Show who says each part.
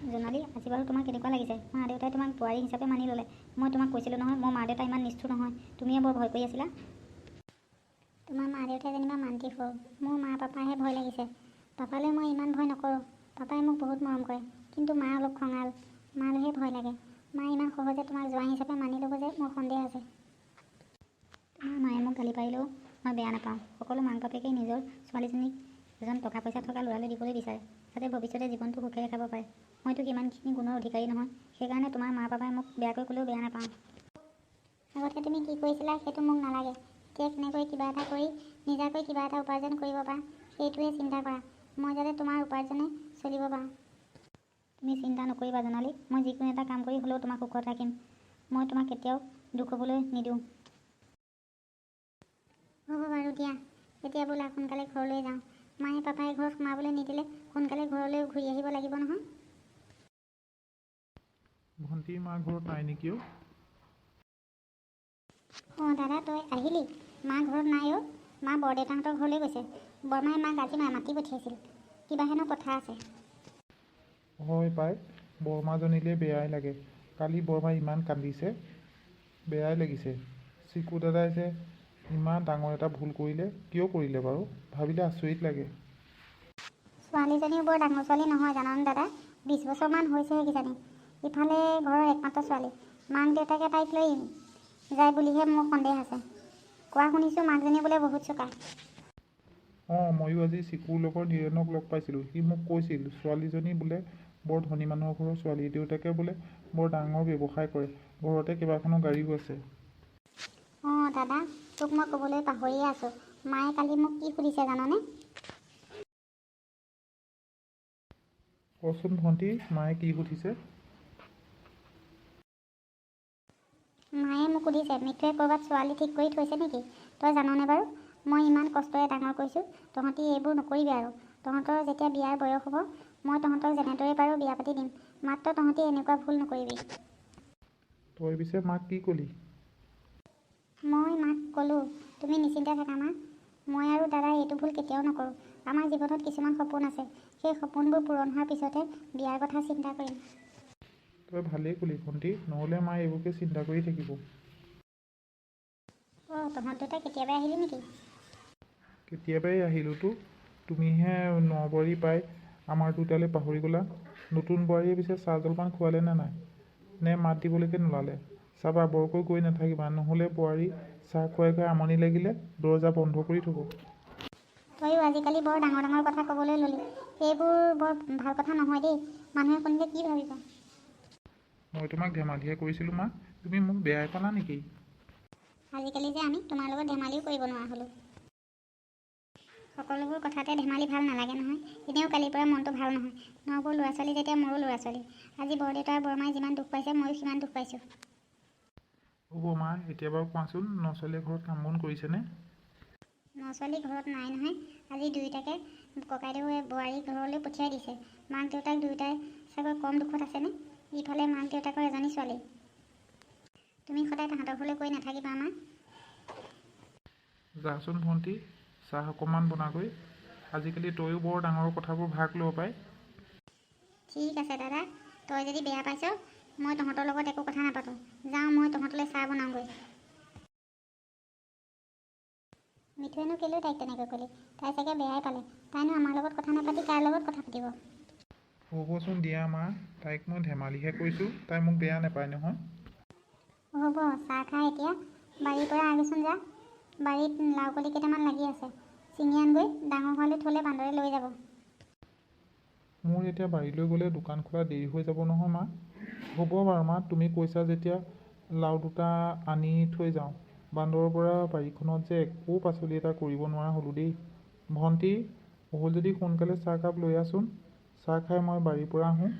Speaker 1: জোনালী, আজি বাৰু তোমাৰ কেনেকুৱা লাগিছে? মা দেউতাই তোমাক বোৱাৰী হিচাপে মানি ল'লে। মই তোমাক কৈছিলোঁ নহয়, মোৰ মা দেউতা ইমান নিষ্ঠুৰ নহয়। তুমিয়ে বৰ ভয় কৰি আছিলা। তোমাৰ মা দেউতাই যেনিবা মান্তি সৰু, মোৰ মা পাপাহে ভয় লাগিছে। পাপালৈ মই ইমান ভয় নকৰোঁ। পাপাই মোক বহুত মৰম কৰে, কিন্তু মা অলপ খঙাল। মালৈহে ভয় লাগে। মা ইমান সহজে তোমাক জোৱাই হিচাপে মানি ল'ব যে মোৰ সন্দেহ আছে। তোমাৰ মায়ে মোক গালি পাৰিলেও মই বেয়া নাপাওঁ। সকলো মাক বাপেকেই নিজৰ ছোৱালীজনীক এজন টকা পইচা থকা ল'ৰালৈ দিবলৈ বিচাৰে, যাতে ভৱিষ্যতে জীৱনটো সুখেৰে খাব পাৰে। মইতো কিমানখিনি গুণৰ অধিকাৰী নহয়, সেইকাৰণে তোমাৰ মা পাপাই মোক বেয়াকৈ ক'লেও বেয়া নাপাওঁ। আগতে তুমি কি কৰিছিলা সেইটো মোক নালাগে। এতিয়া কেনেকৈ কিবা এটা কৰি নিজাকৈ কিবা এটা উপাৰ্জন কৰিব পাৰা সেইটোহে চিন্তা কৰা। মই যাতে তোমাৰ উপাৰ্জনে চলিব পাৰোঁ। তুমি চিন্তা নকৰিবা জোনালী, মই যিকোনো এটা কাম কৰি হ'লেও তোমাক সুখত ৰাখিম। মই তোমাক কেতিয়াও দুখ হ'বলৈ নিদিওঁ। হ'ব বাৰু দিয়া, এতিয়া বোলা সোনকালে ঘৰলৈ যাওঁ। মায়ে পাপাই ঘৰত সোমাবলৈ নিদিলে সোনকালে ঘৰলৈ ঘূৰি আহিব লাগিব নহয়।
Speaker 2: ভণ্টিৰ মা ঘৰত নাই নেকি?
Speaker 1: অঁ দাদা, তই আহিলি? মা ঘৰত নাই অ'। মা বৰদেউতাহঁতৰ ঘৰলৈ গৈছে। বৰমাই মাক আজি মাতি পঠিয়াইছিল, কিবা হেনো কথা আছে।
Speaker 2: হয় পাই, বৰমাজনীলৈ বেয়াই লাগে। কালি বৰমা ইমান কান্দিছে, বেয়াই লাগিছে। চিকু দাদাই যে ইমান ডাঙৰ এটা ভুল কৰিলে, কিয় কৰিলে বাৰু ভাবিলে আচৰিত লাগে।
Speaker 1: ছোৱালীজনীও বৰ ডাঙৰ ছোৱালী নহয় জানানে দাদা, 20 বছৰমান হৈছেহে কিজানি। ইফালে ঘৰৰ একমাত্ৰ ছোৱালী, মাক দেউতাকে তাইক লৈ যায় বুলিহে মোৰ সন্দেহ আছে। কোৱা শুনিছোঁ মাকজনী বোলে বহুত চোকা।
Speaker 2: অঁ, ময়ো আজি চিকুৰ লগৰ ধীৰেণক লগ পাইছিলোঁ। সি মোক কৈছিল ছোৱালীজনী বোলে বৰ ধনী মানুহৰ ঘৰৰ ছোৱালী। দেউতাকে বোলে বৰ ডাঙৰ ব্যৱসায় কৰে, ঘৰতে কেইবাখনো গাড়ীও আছে।
Speaker 1: অঁ দাদা, তোক মই ক'বলৈ পাহৰিয়ে আছোঁ। মায়ে কালি মোক কি সুধিছে জাননে?
Speaker 2: কচোন ভণ্টি, মায়ে কি সুধিছে?
Speaker 1: মায়ে মোক সুধিছে মিঠুৱে ক'ৰবাত ছোৱালী ঠিক কৰি থৈছে নেকি? তই জাননে বাৰু? মই ইমান কষ্টৰে ডাঙৰ কৰিছোঁ, তহঁতি এইবোৰ নকৰিবি আৰু। তহঁতৰ যেতিয়া বিয়াৰ বয়স হ'ব, মই তহঁতক যেনেদৰে পাৰোঁ বিয়া পাতি দিম। মাত্ৰ তহঁতি এনেকুৱা ভুল নকৰিবি।
Speaker 2: তই পিছে মাক কি ক'লি?
Speaker 1: মই মাক ক'লোঁ, তুমি নিশ্চিন্তে থাকা মা। মই আৰু দাদাই এইটো ভুল কেতিয়াও নকৰোঁ। আমাৰ জীৱনত কিছুমান সপোন আছে, সেই সপোনবোৰ পূৰণ হোৱাৰ পিছতহে বিয়াৰ কথা চিন্তা কৰিম।
Speaker 2: তই ভালেই ক'লি ভণ্টি, নহ'লে মায়ে এইবোৰকে চিন্তা কৰি থাকিব।
Speaker 1: অঁ, তহঁত দুটা কেতিয়াবাই আহিলি নেকি?
Speaker 2: কেতিয়াবাই আহিলোঁতো, তুমিহে নবোৱাৰী পাই আমাৰ দুটালৈ পাহৰি গ'লা। নতুন বোৱাৰীয়ে পিছে চাহ জলপান খোৱালে নে নাই? নে মাত দিবলৈকে নোলালে? চাবা বৰকৈ গৈ নাথাকিবা, নহ'লে বোৱাৰী চাহ খুৱাই খুৱাই আমনি লাগিলে দৰজা বন্ধ কৰি থ'ব।
Speaker 1: তইও আজিকালি বৰ ডাঙৰ ডাঙৰ কথা ক'বলৈ ল'লি। সেইবোৰ বৰ ভাল কথা নহয় দেই, মানুহে শুনিলে কি ভাবিব?
Speaker 2: মই তোমাক ধেমালিহে কৰিছিলোঁ মা, তুমি মোক বেয়াই পালা নেকি?
Speaker 1: আজিকালি যে আমি তোমাৰ লগত ধেমালিও কৰিব নোৱাৰা হ'লোঁ। সকলোবোৰ কথাতে ধেমালি ভাল নালাগে নহয়। এনেও কালিৰ পৰা মনটো ভাল নহয়। নবোৰ ল'ৰা ছোৱালী যেতিয়া মোৰো ল'ৰা ছোৱালী। আজি বৰদেউতা আৰু বৰমাই যিমান দুখ পাইছে ময়ো সিমান দুখ পাইছোঁ।
Speaker 2: হ'ব মা, এতিয়া বাৰু কোৱাচোন ন-ছোৱালীয়ে ঘৰত কাম বন কৰিছেনে?
Speaker 1: ন-ছোৱালী ঘৰত নাই নহয়। আজি দুয়োটাকে ককাইদেউ বোৱাৰী ঘৰলৈ পঠিয়াই দিছে। মাক দেউতাক দুয়োটাই চাগৈ কম দুখত আছেনে? ইফালে মাক দেউতাকৰ এজনী ছোৱালী। তুমি সদায় তাহাঁতৰ ঘৰলৈ গৈ নাথাকিবা মা।
Speaker 2: যাচোন ভণ্টি, চাহ অকণমান বনাগৈ। আজিকালি তয়ো বৰ ডাঙৰ কথাবোৰ ভাগ ল'ব পাই।
Speaker 1: ঠিক আছে দাদা, তই যদি বেয়া পাইছ, মই তহঁতৰ লগত একো কথা নাপাতোঁ। যাওঁ, মই তহঁতলৈ চাহ বনাওঁগৈ। মিঠুৱেনো কেলৈ তাইক তেনেকৈ ক'লি? তাই চাগে বেয়াই পালে। তাইনো আমাৰ লগত কথা নাপাতি কাৰ লগত কথা পাতিব?
Speaker 2: হ'বচোন দিয়া মা, তাইক মই ধেমালিহে কৰিছোঁ, তাই মোক বেয়া নাপায় নহয়।
Speaker 1: হ'ব, চাহ খাই এতিয়া বাৰীৰ পৰা আহিচোন যা। বাৰীত লাও কলি কেইটামান লাগি আছে, ছিঙি আনগৈ। ডাঙৰ হোৱালৈ থ'লে বান্দৰে লৈ যাব।
Speaker 2: মোৰ এতিয়া বাৰীলৈ গ'লে দোকান খোলা দেৰি হৈ যাব নহয় মা। হ'ব বাৰু মা, তুমি কৈছা যেতিয়া লাও দুটা আনি থৈ যাওঁ। বান্দৰৰ পৰা বাৰীখনত যে একো পাচলি এটা কৰিব নোৱাৰা হ'লোঁ দেই। ভণ্টি, হ'ল যদি সোনকালে চাহকাপ লৈ আহচোন। চাহ খাই মই বাৰীৰ পৰা আহোঁ।